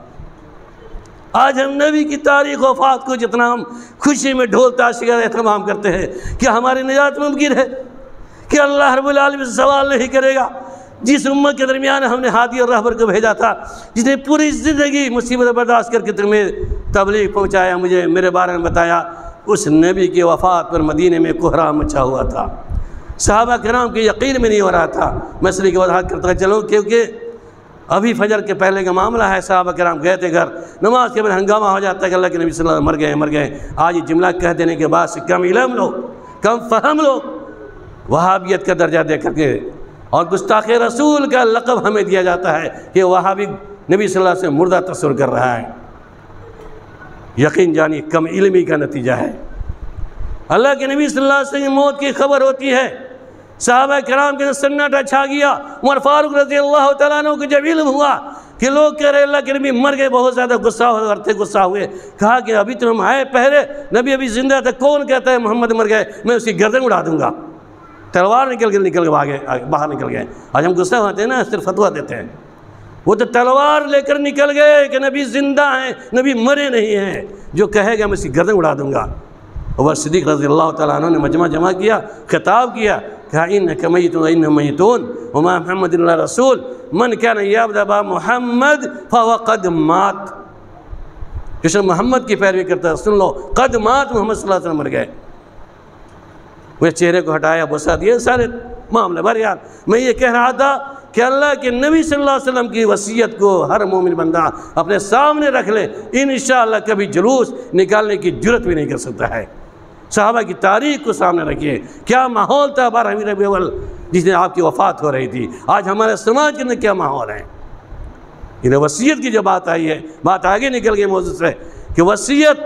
آج ہم نبی کی تاریخ وفات کو جتنا ہم خوشی میں ڈھول تاشی کا اہتمام کرتے ہیں، کیا ہماری نجات ممکن ہے؟ کہ اللہ رب العالمین سے سوال نہیں کرے گا؟ جس امت کے درمیان ہم نے ہادی اور رہبر کو بھیجا تھا، جس نے پوری زندگی مصیبت برداشت کر کے تمہیں تبلیغ پہنچایا، مجھے میرے بارے میں بتایا، اس نبی کی وفات پر مدینے میں کوہرام مچا ہوا تھا۔ صحابہ کرام کے یقین میں نہیں ہو رہا تھا۔ مسئلے کی وضاحت کرتا چلوں، کیونکہ ابھی فجر کے پہلے کا معاملہ ہے، صحابہ کرام گئے تھے گھر، نماز کے بعد ہنگامہ ہو جاتا ہے کہ اللہ کے نبی صلی اللہ علیہ وسلم مر گئے۔ آج یہ جملہ کہہ دینے کے بعد سے کم علم لوگ، کم فہم لوگ وہابیت کا درجہ دے کر کے اور گستاخ رسول کا لقب ہمیں دیا جاتا ہے کہ وہابی نبی صلی اللہ علیہ وسلم مردہ تصور کر رہا ہے۔ یقین جانی کم علمی کا نتیجہ ہے۔ اللہ کے نبی صلی اللہ علیہ وسلم کی موت کی خبر ہوتی ہے، صحابہ کرام کے سناٹا چھا گیا۔ عمر فاروق رضی اللہ تعالیٰ عنہ کو جب علم ہوا کہ لوگ کہہ رہے اللہ کے نبی مر گئے، بہت زیادہ غصہ ہوئے، کہا کہ ابھی تو ہم آئے پہلے، نبی ابھی زندہ تھا، کون کہتا ہے محمد مر گئے؟ میں اس کی گردن اڑا دوں گا۔ تلوار نکل کے باہر نکل گئے۔ آج ہم غصہ ہوتے ہیں نا، صرف فتویٰ دیتے ہیں، وہ تو تلوار لے کر نکل گئے کہ نبی زندہ ہیں، نبی مرے نہیں ہیں، جو کہے گا میں اس کی گردن اڑا دوں گا۔ عمر صدیق رضی اللہ تعالیٰ عنہ نے مجمع جمع کیا، خطاب کیا، کہا انک میت وانہم میتون وما محمد الا رسول من کان یعبد ابا محمد فهو قد مات۔ جو شخص محمد کی پیروی کرتا ہے سن لو قد مات محمد صلی اللہ علیہ وسلم مر گئے. وہ چہرے کو ہٹایا بوسہ دیا سارے معاملے. بہرحال میں یہ کہہ رہا تھا کہ اللہ کے نبی صلی اللہ علیہ وسلم کی وصیت کو ہر مومن بندہ اپنے سامنے رکھ لے. انشاءاللہ کبھی جلوس نکالنے کی جرت بھی نہیں کر سکتا ہے. صحابہ کی تاریخ کو سامنے رکھیے. کیا ماحول تھا 12 ربیع الاول جس دن آپ کی وفات ہو رہی تھی. آج ہمارے سماج کے اندر کیا ماحول ہے. یہ وصیت کی جو بات آئی ہے, بات آگے نکل گئی موضوع سے کہ وصیت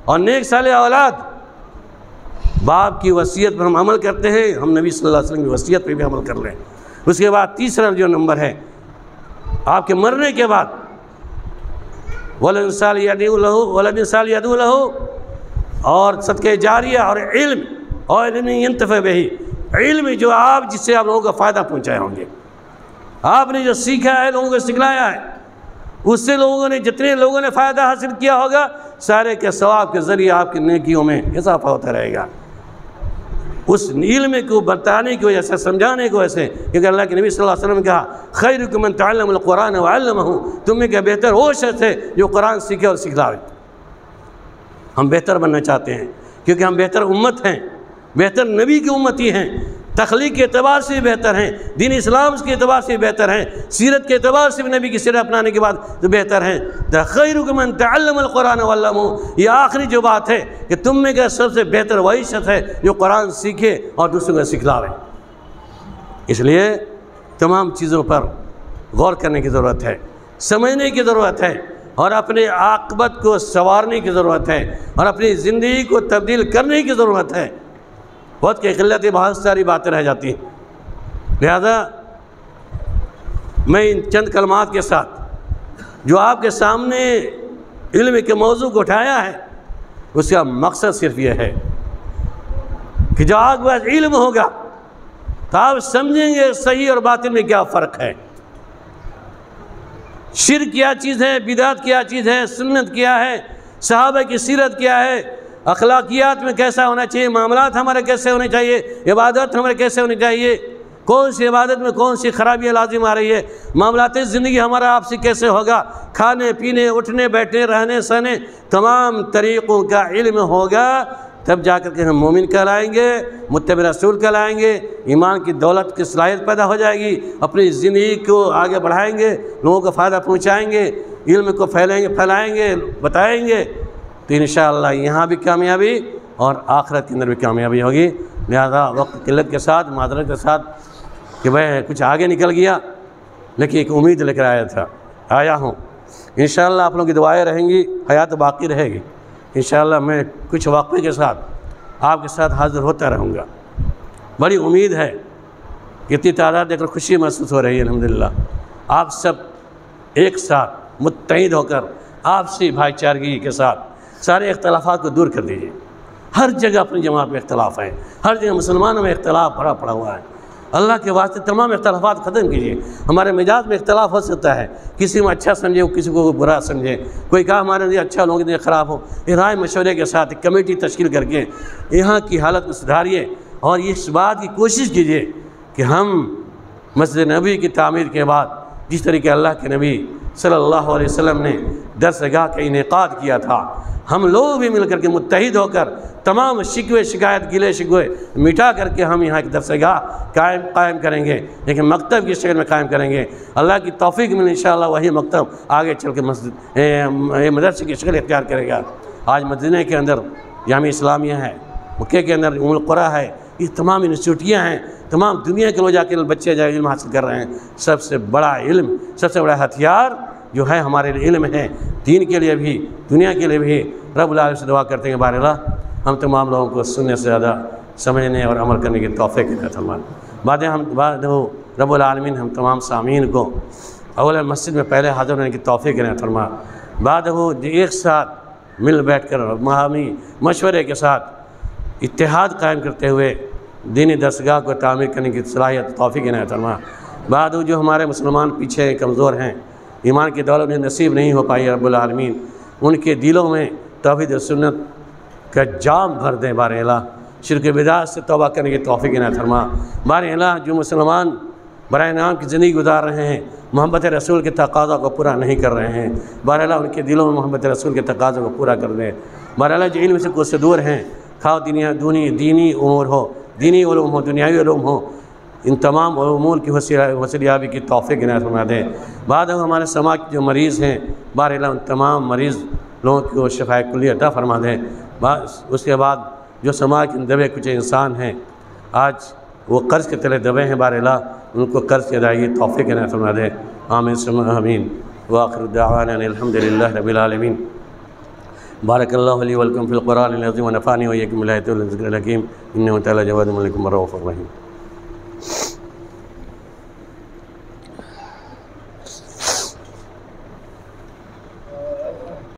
اور نیک صالح اولاد. باپ کی وصیت پر ہم عمل کرتے ہیں, ہم نبی صلی اللہ علیہ وسلم کی وصیت پہ بھی عمل کر لیں. اس کے بعد تیسرا جو نمبر ہے آپ کے مرنے کے بعد ولد صالح یدعو لہ, اور صدقہ جاریہ اور علم اور علم ینتفع بہ, علم جو آپ جس سے آپ لوگوں کو فائدہ پہنچائے ہوں گے. آپ نے جو سیکھا ہے لوگوں کو سکھلایا ہے, اس سے لوگوں نے جتنے لوگوں نے فائدہ حاصل کیا ہوگا سارے کے ثواب کے ذریعے آپ کی نیکیوں میں اضافہ ہوتا رہے گا. اس علم کو بتانے کی وجہ سے, سمجھانے کی وجہ سے, کیونکہ اللہ کے نبی صلی اللہ علیہ وسلم نے کہا خیرکم من تعلم القرآن وعلمہ, تم میں کیا بہتر وہ شخص ہے جو قرآن سیکھے اور سکھلاوے. ہم بہتر بننا چاہتے ہیں کیونکہ ہم بہتر امت ہیں, بہتر نبی کی امتی ہیں, تخلیق کے اعتبار سے بھی بہتر ہیں, دین اسلام کے اعتبار سے بھی بہتر ہیں, سیرت کے اعتبار سے بھی نبی کی سیرت اپنانے کے بعد تو بہتر ہیں. خیرکم من تعلم القرآن وعلمہ, یہ آخری جو بات ہے کہ تم میں کا سب سے بہتر وہی شخص ہے جو قرآن سیکھے اور دوسروں کو سکھلاوے. اس لیے تمام چیزوں پر غور کرنے کی ضرورت ہے, سمجھنے کی ضرورت ہے, اور اپنے عاقبت کو سنوارنے کی ضرورت ہے, اور اپنی زندگی کو تبدیل کرنے کی ضرورت ہے. وقت کی قلت بہت ساری باتیں رہ جاتی ہیں. لہذا میں ان چند کلمات کے ساتھ جو آپ کے سامنے علم کے موضوع کو اٹھایا ہے اس کا مقصد صرف یہ ہے کہ جو آپ کے پاس علم ہوگا تو آپ سمجھیں گے صحیح اور باطل میں کیا فرق ہے, شرک کیا چیز ہے, بدعت کیا چیز ہے, سنت کیا ہے, صحابہ کی سیرت کیا ہے, اخلاقیات میں کیسا ہونا چاہیے, معاملات ہمارے کیسے ہونے چاہیے, عبادت ہمارے کیسے ہونی چاہیے, کون سی عبادت میں کون سی خرابیاں لازم آ رہی ہے, معاملات زندگی ہمارا آپ سے کیسے ہوگا, کھانے پینے اٹھنے بیٹھنے رہنے سہنے تمام طریقوں کا علم ہوگا, تب جا کر کے ہم مومن کہلائیں گے, متبع رسول کہلائیں گے, ایمان کی دولت کی صلاحیت پیدا ہو جائے گی, اپنی زندگی کو آگے بڑھائیں گے, لوگوں کو فائدہ پہنچائیں گے, علم کو پھیلائیں گے, بتائیں گے, تو انشاءاللہ یہاں بھی کامیابی اور آخرت کے اندر بھی کامیابی ہوگی. لہذا وقت قلت کے ساتھ معذرت کے ساتھ کہ میں کچھ آگے نکل گیا, لیکن ایک امید لے کر آیا ہوں. انشاءاللہ آپ لوگوں کی دعائیں رہیں گی, حیات باقی رہے گی. انشاءاللہ میں کچھ وقفے کے ساتھ آپ کے ساتھ حاضر ہوتا رہوں گا. بڑی امید ہے کہ اتنی تعداد دیکھ کر خوشی محسوس ہو رہی ہے. الحمدللہ آپ سب ایک ساتھ متحد ہو کر آپسی بھائی چارگی کے ساتھ سارے اختلافات کو دور کر دیجیے. ہر جگہ اپنی جماعت میں اختلاف ہے, ہر جگہ مسلمانوں میں اختلاف بڑا پڑا ہوا ہے. اللہ کے واسطے تمام اختلافات ختم کیجیے. ہمارے مزاج میں اختلاف ہو سکتا ہے, کسی میں اچھا سمجھے کسی کو برا سمجھے, کوئی کہا ہمارے لیے اچھا لوگوں کے لیے خراب ہو. رائے مشورے کے ساتھ ایک کمیٹی تشکیل کر کے یہاں کی حالت کو سدھاریے, اور اس بات کی کوشش کیجیے کہ ہم مسجد نبی کی تعمیر کے بعد جس طریقے اللہ کے نبی صلی اللہ علیہ وسلم نے درس گاہ کا انعقاد کیا تھا, ہم لوگ بھی مل کر کے متحد ہو کر تمام شکوے شکایت گلے شکوے مٹا کر کے ہم یہاں کی درس گاہ قائم کریں گے, لیکن مکتب کی شکل میں قائم کریں گے. اللہ کی توفیق میں انشاءاللہ وہی مکتب آگے چل کے مدرسے کی شکل اختیار کرے گا. آج مدینہ کے اندر جامعہ اسلامیہ ہے, مکے کے اندر ام القریٰ ہے, یہ تمام انسٹیٹیوٹیاں ہیں, تمام دنیا کے لوگ جا کے بچے جا علم حاصل کر رہے ہیں. سب سے بڑا علم, سب سے بڑا ہتھیار جو ہے ہمارے لیے علم ہے, دین کے لیے بھی دنیا کے لیے بھی. رب العالمین سے دعا کرتے ہیں بار اللہ ہم تمام لوگوں کو سننے سے زیادہ سمجھنے اور عمل کرنے کی توفیق عطا فرمائے. بعد رب العالمین ہم تمام سامعین کو اول مسجد میں پہلے حاضر ہونے کی توفیق عطا فرمائے. بعد وہ ایک ساتھ مل بیٹھ کر مہامی مشورے کے ساتھ اتحاد قائم کرتے ہوئے دینی درسگاہ کو تعمیر کرنے کی صلاحیت توفیق عطا فرمائے. بعد وہ جو ہمارے مسلمان پیچھے کمزور ہیں, ایمان کی دولت میں نصیب نہیں ہو پائی, رب العالمین ان کے دلوں میں توحید و سنت کا جام بھر دیں. بار الہ شرک بدعت سے توبہ کرنے کی توفیق عطا فرما. بار الہ جو مسلمان برائے نام کی زندگی گزار رہے ہیں، محبت رسول کے تقاضا کو پورا نہیں کر رہے ہیں، بہرحال ان کے دلوں میں محبت رسول کے تقاضا کو پورا کر دیں۔ بہرحال جو علم سے کچھ سے دور ہیں، خواہ دینی امور ہو، دینی علوم ہو، دنیاوی علوم ہو، ان تمام امور کی وسیلیابی کی توفیق عنایت فرما دیں۔ بعد ہمارے سماج کے جو مریض ہیں، بہرحال ان تمام مریض لوگوں کو شفاء کلی عطا فرما دیں۔ اس کے بعد جو سماج کے دبے کچھ انسان ہیں، آج وہ قرض کے تلے دبے ہیں، بہرحال ان کو قرض کی ادائیگی توفیق عنایت فرما دیں۔ آمین ثم آمین۔ وآخر دعوانا الحمد للہ رب العالمین۔ بارک اللہ لی ولکم فی القرآن العظیم ونفعنی وإياکم بالآیات والذکر الحکیم، انہ تعالی جواد ملک رؤوف رحیم۔